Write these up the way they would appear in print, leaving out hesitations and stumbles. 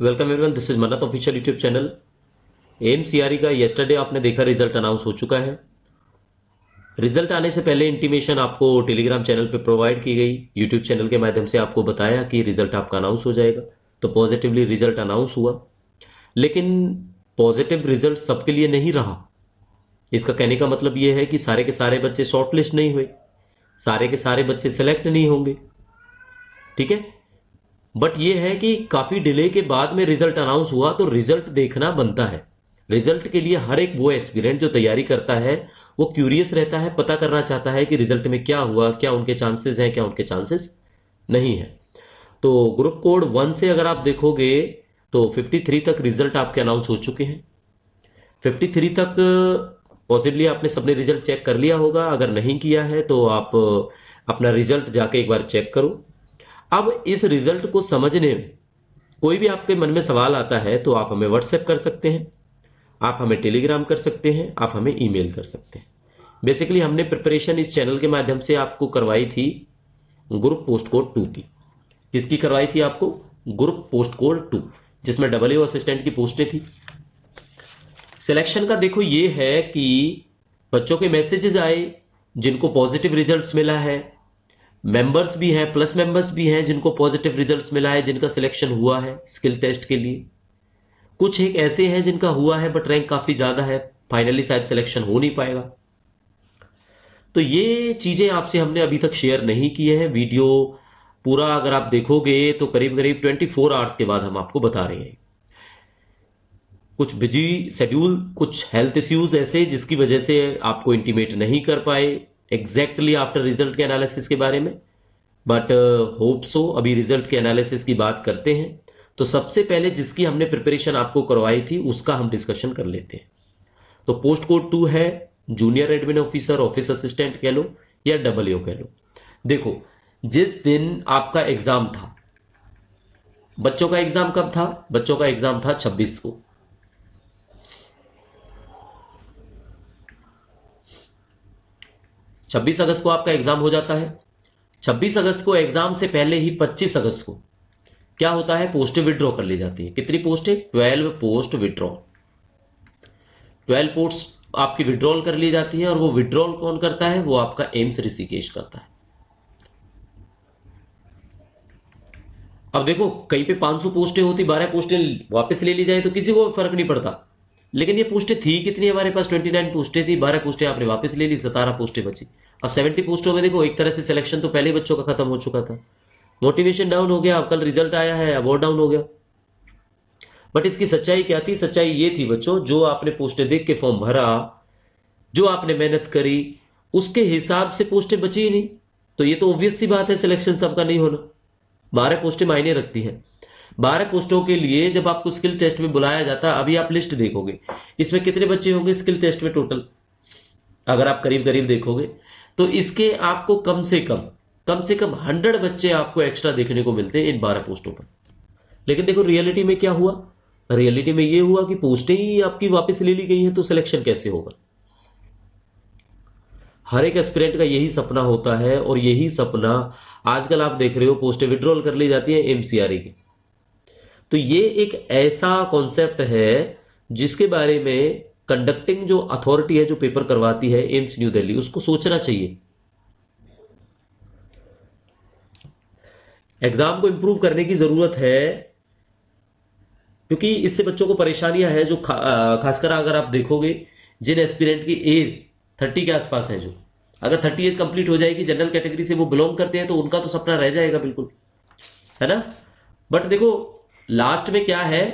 Welcome everyone, this is मन्नत official YouTube channel. एमसीआरई का yesterday आपने देखा रिजल्ट अनाउंस हो चुका है। रिजल्ट आने से पहले इंटीमेशन आपको टेलीग्राम चैनल पे प्रोवाइड की गई, यूट्यूब चैनल के माध्यम से आपको बताया कि रिजल्ट आपका अनाउंस हो जाएगा। तो पॉजिटिवली रिजल्ट अनाउंस हुआ, लेकिन पॉजिटिव रिजल्ट सबके लिए नहीं रहा। इसका कहने का मतलब यह है कि सारे के सारे बच्चे शॉर्टलिस्ट नहीं हुए, सारे के सारे बच्चे सेलेक्ट नहीं होंगे। ठीक है, बट ये है कि काफी डिले के बाद में रिजल्ट अनाउंस हुआ, तो रिजल्ट देखना बनता है। रिजल्ट के लिए हर एक वो एस्पिरेंट जो तैयारी करता है वो क्यूरियस रहता है, पता करना चाहता है कि रिजल्ट में क्या हुआ, क्या उनके चांसेस हैं, क्या उनके चांसेस नहीं है। तो ग्रुप कोड 1 से अगर आप देखोगे तो 53 तक रिजल्ट आपके अनाउंस हो चुके हैं। 53 तक पॉसिबली आपने सबने रिजल्ट चेक कर लिया होगा। अगर नहीं किया है तो आप अपना रिजल्ट जाके एक बार चेक करो। अब इस रिजल्ट को समझने में कोई भी आपके मन में सवाल आता है तो आप हमें व्हाट्सएप कर सकते हैं, आप हमें टेलीग्राम कर सकते हैं, आप हमें ईमेल कर सकते हैं। बेसिकली हमने प्रिपरेशन इस चैनल के माध्यम से आपको करवाई थी ग्रुप पोस्ट कोड 2 की। किसकी करवाई थी आपको? ग्रुप पोस्ट कोड 2, जिसमें डबल असिस्टेंट की पोस्टें थी। सिलेक्शन का देखो ये है कि बच्चों के मैसेजेस आए जिनको पॉजिटिव रिजल्ट्स मिला है, मेंबर्स भी हैं, प्लस मेंबर्स भी हैं जिनको पॉजिटिव रिजल्ट्स मिला है, जिनका सिलेक्शन हुआ है स्किल टेस्ट के लिए। कुछ एक ऐसे हैं जिनका हुआ है बट रैंक काफी ज्यादा है, फाइनली शायद सिलेक्शन हो नहीं पाएगा। तो ये चीजें आपसे हमने अभी तक शेयर नहीं किए हैं। वीडियो पूरा अगर आप देखोगे तो करीब करीब 24 आवर्स के बाद हम आपको बता रहे हैं। कुछ बिजी शेड्यूल, कुछ हेल्थ इश्यूज ऐसे जिसकी वजह से आपको इंटीमेट नहीं कर पाए एग्जैक्टली आफ्टर रिजल्ट के एनालिसिस के बारे में, बट होप सो अभी रिजल्ट के एनालिसिस की बात करते हैं। तो सबसे पहले जिसकी हमने प्रिपरेशन आपको करवाई थी उसका हम डिस्कशन कर लेते हैं। तो पोस्ट कोड 2 है, junior admin officer, office assistant कह लो या डबल कह लो। देखो, जिस दिन आपका एग्जाम था, बच्चों का एग्जाम कब था? बच्चों का एग्जाम था 26 को। 26 अगस्त को आपका एग्जाम हो जाता है। 26 अगस्त को एग्जाम से पहले ही 25 अगस्त को क्या होता है? पोस्टें विड्रॉ कर ली जाती है। कितनी पोस्टें? 12 पोस्ट विड्रॉ। 12 पोस्ट आपकी विड्रॉल कर ली जाती है, और वो विड्रॉल कौन करता है? वो आपका एम्स ऋषिकेश करता है। अब देखो, कहीं पे 500 पोस्टें होती, 12 पोस्टें वापस ले ली जाए तो किसी को फर्क नहीं पड़ता, लेकिन ये पोस्टें थी कितनी? हमारे पास 29 पोस्टें थी, 12 पोस्टें आपने वापस ले ली, 17 पोस्टें बची। अब 70 पोस्टों में देखो एक तरह से सिलेक्शन तो पहले बच्चों का खत्म हो चुका था, मोटिवेशन डाउन हो गया। अब कल रिजल्ट आया है, अब और डाउन हो गया। बट इसकी सच्चाई क्या थी? सच्चाई ये थी बच्चों, जो आपने पोस्टें देख के फॉर्म भरा, जो आपने मेहनत करी, उसके हिसाब से पोस्टें बची ही नहीं। तो ये तो ऑब्वियस सी बात है सिलेक्शन सबका नहीं होना। 12 पोस्टें मायने रखती हैं। 12 पोस्टों के लिए जब आपको स्किल टेस्ट में बुलाया जाता है, अभी आप लिस्ट देखोगे इसमें कितने बच्चे होंगे स्किल टेस्ट में टोटल, अगर आप करीब करीब देखोगे तो इसके आपको कम से कम 100 बच्चे आपको एक्स्ट्रा देखने को मिलते हैं इन 12 पोस्टों पर। लेकिन देखो रियलिटी में क्या हुआ? रियलिटी में ये हुआ कि पोस्टें ही आपकी वापस ले ली गई हैं, तो सिलेक्शन कैसे होगा? हर एक एस्पिरेंट का यही सपना होता है, और यही सपना आजकल आप देख रहे हो, पोस्टें विड्रॉल कर ली जाती है एमसीआरई की। तो ये एक ऐसा कॉन्सेप्ट है जिसके बारे में कंडक्टिंग जो अथॉरिटी है, जो पेपर करवाती है एम्स न्यू दिल्ली, उसको सोचना चाहिए। एग्जाम को इंप्रूव करने की जरूरत है, क्योंकि इससे बच्चों को परेशानियां हैं जो खासकर अगर आप देखोगे जिन एस्पिरेंट की एज 30 के आसपास है, जो अगर 30 एज कंप्लीट हो जाएगी, जनरल कैटेगरी से वो बिलोंग करते हैं, तो उनका तो सपना रह जाएगा बिल्कुल, है ना। बट देखो लास्ट में क्या है,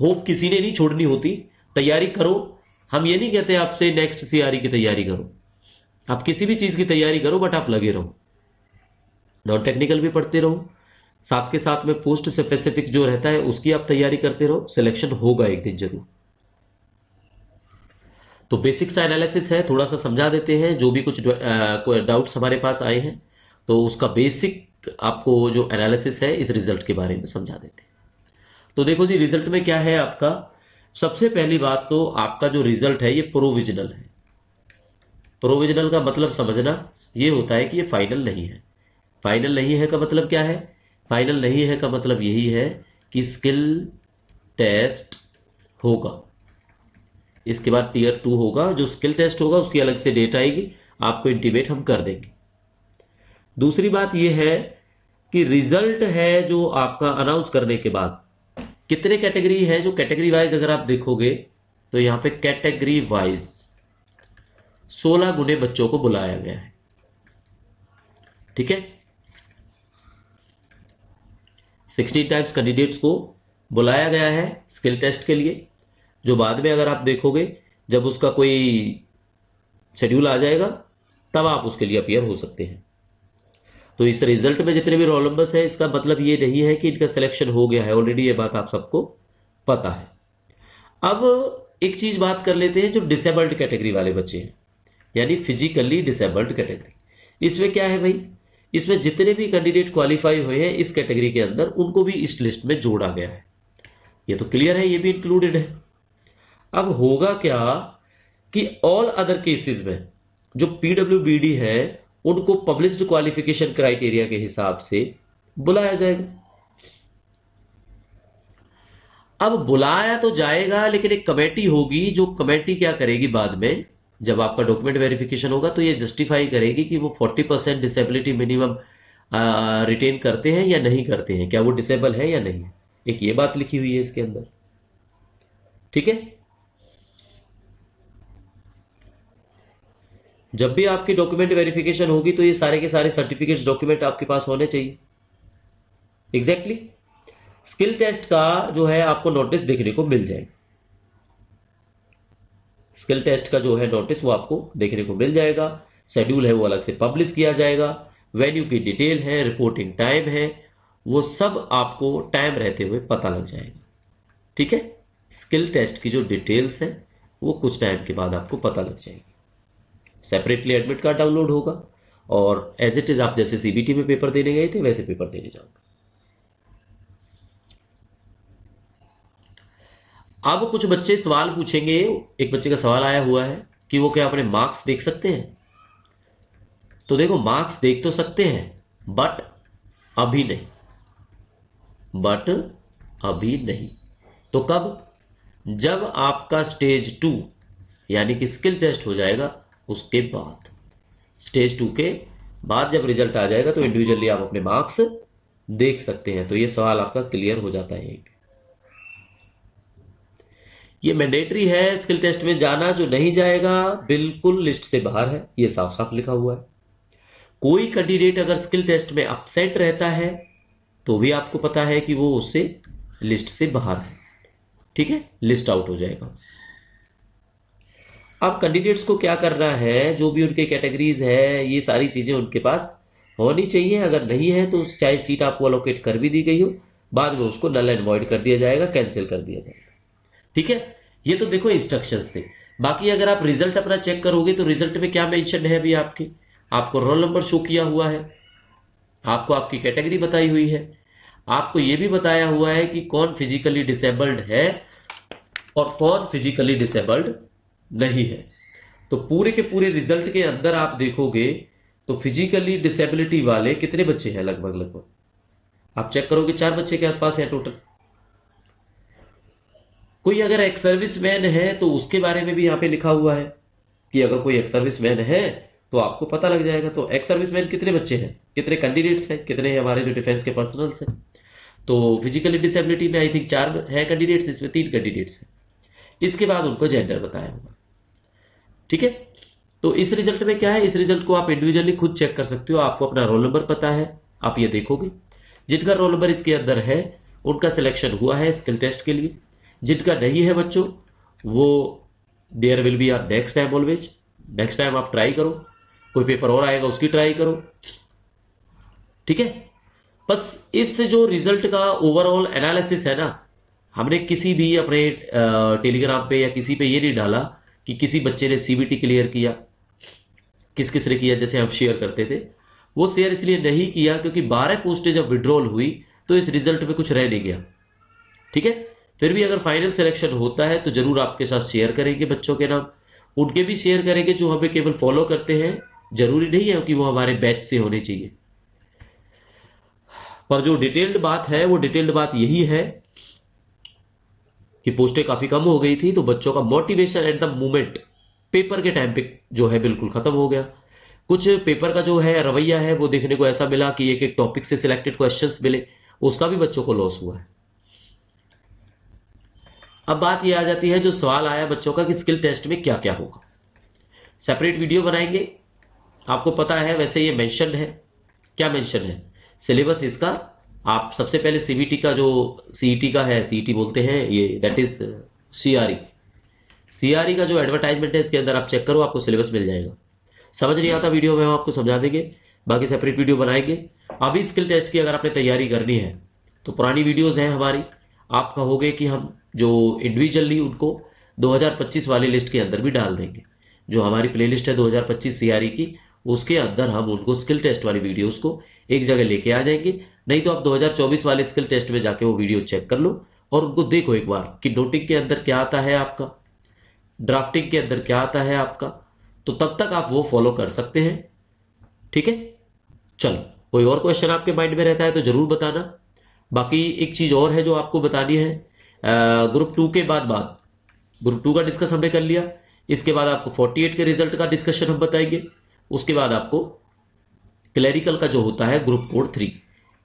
होप किसी ने नहीं छोड़नी होती, तैयारी करो। हम ये नहीं कहते आपसे नेक्स्ट सीआरई की तैयारी करो, आप किसी भी चीज की तैयारी करो, बट आप लगे रहो, नॉन टेक्निकल भी पढ़ते रहो, साथ के साथ में पोस्ट स्पेसिफिक जो रहता है उसकी आप तैयारी करते रहो। सिलेक्शन होगा एक दिन जरूर। तो बेसिक सा एनालिसिस है, थोड़ा सा समझा देते हैं, जो भी कुछ डाउट्स हमारे पास आए हैं तो उसका बेसिक आपको जो एनालिसिस है इस रिजल्ट के बारे में समझा देते हैं। तो देखो जी, रिजल्ट में क्या है आपका? सबसे पहली बात तो आपका जो रिजल्ट है ये प्रोविजनल है। प्रोविजनल का मतलब समझना ये होता है कि ये फाइनल नहीं है। फाइनल नहीं है का मतलब क्या है? फाइनल नहीं है का मतलब यही है कि स्किल टेस्ट होगा। इसके बाद टीयर 2 होगा, जो स्किल टेस्ट होगा उसकी अलग से डेट आएगी, आपको इंटीमेट हम कर देंगे। दूसरी बात यह है कि रिजल्ट है जो आपका अनाउंस करने के बाद कितने कैटेगरी है, जो कैटेगरी वाइज अगर आप देखोगे तो यहां पे कैटेगरी वाइज 16 गुने बच्चों को बुलाया गया है। ठीक है, 16 टाइम्स कैंडिडेट्स को बुलाया गया है स्किल टेस्ट के लिए, जो बाद में अगर आप देखोगे जब उसका कोई शेड्यूल आ जाएगा तब आप उसके लिए अपीयर हो सकते हैं। तो इस रिजल्ट में जितने भी रोल नंबर्स हैं, इसका मतलब ये नहीं है कि इनका सिलेक्शन हो गया है ऑलरेडी, ये बात आप सबको पता है। अब एक चीज बात कर लेते हैं, जो डिसेबल्ड कैटेगरी वाले बच्चे हैं, यानी फिजिकली डिसेबल्ड कैटेगरी। इसमें क्या है भाई, इसमें जितने भी कैंडिडेट क्वालिफाई हुए हैं इस कैटेगरी के अंदर, उनको भी इस लिस्ट में जोड़ा गया है। ये तो क्लियर है, ये भी इंक्लूडेड है। अब होगा क्या कि ऑल अदर केसेस में जो पीडब्ल्यूबीडी है उनको पब्लिश्ड क्वालिफिकेशन क्राइटेरिया के हिसाब से बुलाया जाएगा। अब बुलाया तो जाएगा, लेकिन एक कमेटी होगी, जो कमेटी क्या करेगी बाद में जब आपका डॉक्यूमेंट वेरिफिकेशन होगा तो ये जस्टिफाई करेगी कि वो 40% डिसेबिलिटी मिनिमम रिटेन करते हैं या नहीं करते हैं, क्या वो डिसेबल है या नहीं है। एक ये बात लिखी हुई है इसके अंदर। ठीक है, जब भी आपकी डॉक्यूमेंट वेरिफिकेशन होगी तो ये सारे के सारे सर्टिफिकेट्स डॉक्यूमेंट आपके पास होने चाहिए। एग्जैक्टली स्किल टेस्ट का जो है आपको नोटिस देखने को मिल जाएगा। स्किल टेस्ट का जो है नोटिस वो आपको देखने को मिल जाएगा। शेड्यूल है वो अलग से पब्लिश किया जाएगा, वेन्यू की डिटेल है, रिपोर्टिंग टाइम है, वो सब आपको टाइम रहते हुए पता लग जाएगा। ठीक है, स्किल टेस्ट की जो डिटेल्स है वो कुछ टाइम के बाद आपको पता लग जाएगी। सेपरेटली एडमिट कार्ड डाउनलोड होगा और एज इट इज आप जैसे सीबीटी में पेपर देने गए थे वैसे पेपर देने जाओगे। अब कुछ बच्चे सवाल पूछेंगे। एक बच्चे का सवाल आया हुआ है कि वो क्या अपने मार्क्स देख सकते हैं। तो देखो, मार्क्स देख तो सकते हैं बट अभी नहीं, तो कब, जब आपका स्टेज 2 यानी कि स्किल टेस्ट हो जाएगा उसके बाद। स्टेज 2 के बाद जब रिजल्ट आ जाएगा तो इंडिविजुअली आप अपने मार्क्स देख सकते हैं। तो ये सवाल आपका क्लियर हो जाता है। ये मैंडेटरी है स्किल टेस्ट में जाना, जो नहीं जाएगा बिल्कुल लिस्ट से बाहर है, ये साफ साफ लिखा हुआ है। कोई कैंडिडेट अगर स्किल टेस्ट में अपसेंट रहता है तो भी आपको पता है कि वो उससे लिस्ट से बाहर है। ठीक है, लिस्ट आउट हो जाएगा। अब कैंडिडेट्स को क्या करना है, जो भी उनके कैटेगरीज है ये सारी चीजें उनके पास होनी चाहिए। अगर नहीं है तो चाहे सीट आपको अलोकेट कर भी दी गई हो, बाद में उसको नल एंड वॉइड कर दिया जाएगा, कैंसिल कर दिया जाएगा। ठीक है, ये तो देखो इंस्ट्रक्शंस थे। बाकी अगर आप रिजल्ट अपना चेक करोगे तो रिजल्ट में क्या मेंशन है अभी आपको रोल नंबर शो किया हुआ है, आपको आपकी कैटेगरी बताई हुई है, आपको यह भी बताया हुआ है कि कौन फिजिकली डिसेबल्ड है और कौन फिजिकली डिसेबल्ड नहीं है। तो पूरे के पूरे रिजल्ट के अंदर आप देखोगे तो फिजिकली डिसेबिलिटी वाले कितने बच्चे हैं, लगभग आप चेक करोगे 4 बच्चे के आसपास है टोटल। कोई अगर एक्स सर्विसमैन है तो उसके बारे में भी यहां पे लिखा हुआ है कि अगर कोई एक्स सर्विसमैन है तो आपको पता लग जाएगा। तो एक्स सर्विसमैन कितने बच्चे हैं, कितने कैंडिडेट्स हैं, कितने हमारे जो डिफेंस के पर्सनल्स हैं। तो फिजिकली डिसेबिलिटी में आई थिंक 4 है कैंडिडेट्स, इसमें 3 कैंडिडेट्स हैं। इसके बाद उनको जेंडर बताया हुआ। ठीक है, तो इस रिजल्ट में क्या है, इस रिजल्ट को आप इंडिविजुअली खुद चेक कर सकते हो। आपको अपना रोल नंबर पता है, आप ये देखोगे जिनका रोल नंबर इसके अंदर है उनका सिलेक्शन हुआ है स्किल टेस्ट के लिए। जिनका नहीं है बच्चों, वो there will be are next time always. Next time आप ट्राई करो, कोई पेपर और आएगा उसकी ट्राई करो। ठीक है, बस इस जो रिजल्ट का ओवरऑल एनालिसिस है ना, हमने किसी भी अपने टेलीग्राम पे या किसी पे ये नहीं डाला कि किसी बच्चे ने सीबीटी क्लियर किया, किस किस ने किया, जैसे हम शेयर करते थे। वो शेयर इसलिए नहीं किया क्योंकि 12 पोस्टें जब विड्रॉल हुई तो इस रिजल्ट में कुछ रह नहीं गया। ठीक है, फिर भी अगर फाइनल सिलेक्शन होता है तो जरूर आपके साथ शेयर करेंगे बच्चों के नाम, उनके भी शेयर करेंगे जो हमें केवल फॉलो करते हैं। जरूरी नहीं है कि वो हमारे बैच से होने चाहिए, पर जो डिटेल्ड बात है वो डिटेल्ड बात यही है कि पोस्टें काफ़ी कम हो गई थी, तो बच्चों का motivation at the moment paper के टाइम पे जो है बिल्कुल ख़त्म हो गया। कुछ पेपर का जो है रवैया है वो देखने को ऐसा मिला कि एक एक टॉपिक से सिलेक्टेड क्वेश्चंस मिले, उसका भी बच्चों को लॉस हुआ है। अब बात ये आ जाती है, जो सवाल आया बच्चों का कि स्किल टेस्ट में क्या क्या होगा, सेपरेट वीडियो बनाएंगे। आपको पता है वैसे ये मेंशन है, क्या मेंशन है, सिलेबस इसका। आप सबसे पहले सीबीटी का जो सीईटी का है, सीईटी बोलते हैं ये, दैट इज सीआरई, सीआरई का जो एडवर्टाइजमेंट है इसके अंदर आप चेक करो, आपको सिलेबस मिल जाएगा। समझ नहीं आता वीडियो में हम आपको समझा देंगे, बाकी सेपरेट वीडियो बनाएंगे। अभी स्किल टेस्ट की अगर आपने तैयारी करनी है तो पुरानी वीडियोस हैं हमारी, आप कहोगे कि हम जो इंडिविजुअली उनको 2025 वाली लिस्ट के अंदर भी डाल देंगे। जो हमारी प्लेलिस्ट है 2025 सीआरई की, उसके अंदर हम उनको स्किल टेस्ट वाली वीडियोस को एक जगह लेके आ जाएंगे। नहीं तो आप 2024 वाले स्किल टेस्ट में जाके वो वीडियो चेक कर लो और उनको देखो एक बार कि नोटिंग के अंदर क्या आता है आपका, ड्राफ्टिंग के अंदर क्या आता है आपका, तो तब तक आप वो फॉलो कर सकते हैं। ठीक है, चलो कोई और क्वेश्चन आपके माइंड में रहता है तो जरूर बताना। बाकी एक चीज और है जो आपको बतानी है, ग्रुप 2 के बाद ग्रुप 2 का डिस्कस हमने कर लिया, इसके बाद आपको 48 के रिजल्ट का डिस्कशन हम बताएंगे। उसके बाद आपको क्लैरिकल का जो होता है ग्रुप कोड 3,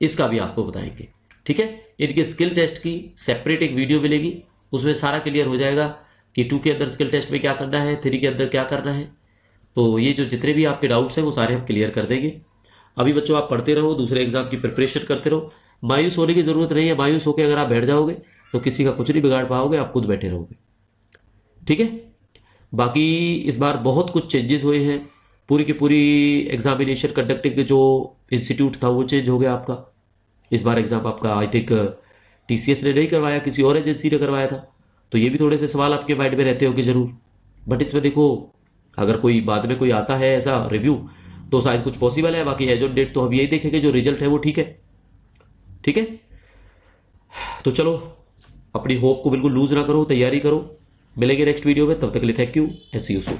इसका भी आपको बताएंगे। ठीक है, इनके स्किल टेस्ट की सेपरेट एक वीडियो मिलेगी, उसमें सारा क्लियर हो जाएगा कि 2 के अंदर स्किल टेस्ट में क्या करना है, 3 के अंदर क्या करना है। तो ये जो जितने भी आपके डाउट्स हैं वो सारे हम क्लियर कर देंगे। अभी बच्चों आप पढ़ते रहो, दूसरे एग्जाम की प्रिपरेशन करते रहो, मायूस होने की जरूरत नहीं है। मायूस होकर अगर आप बैठ जाओगे तो किसी का कुछ नहीं बिगाड़ पाओगे, आप खुद बैठे रहोगे। ठीक है, बाकी इस बार बहुत कुछ चेंजेस हुए हैं, पूरी की पूरी एग्जामिनेशन कंडक्टिंग जो इंस्टीट्यूट था वो चेंज हो गया आपका। इस बार एग्जाम आपका आई थिंक टीसीएस ने नहीं करवाया, किसी और एजेंसी ने करवाया था, तो ये भी थोड़े से सवाल आपके माइंड में रहते होंगे जरूर। बट इसमें देखो, अगर कोई बाद में कोई आता है ऐसा रिव्यू तो शायद कुछ पॉसिबल है, बाकी एज ऑन डेट तो हम यही देखेंगे जो रिजल्ट है वो ठीक है। ठीक है, तो चलो अपनी होप को बिल्कुल लूज ना करो, तैयारी करो। मिलेंगे नेक्स्ट वीडियो में, तब तक के लिए thank you, S you soon.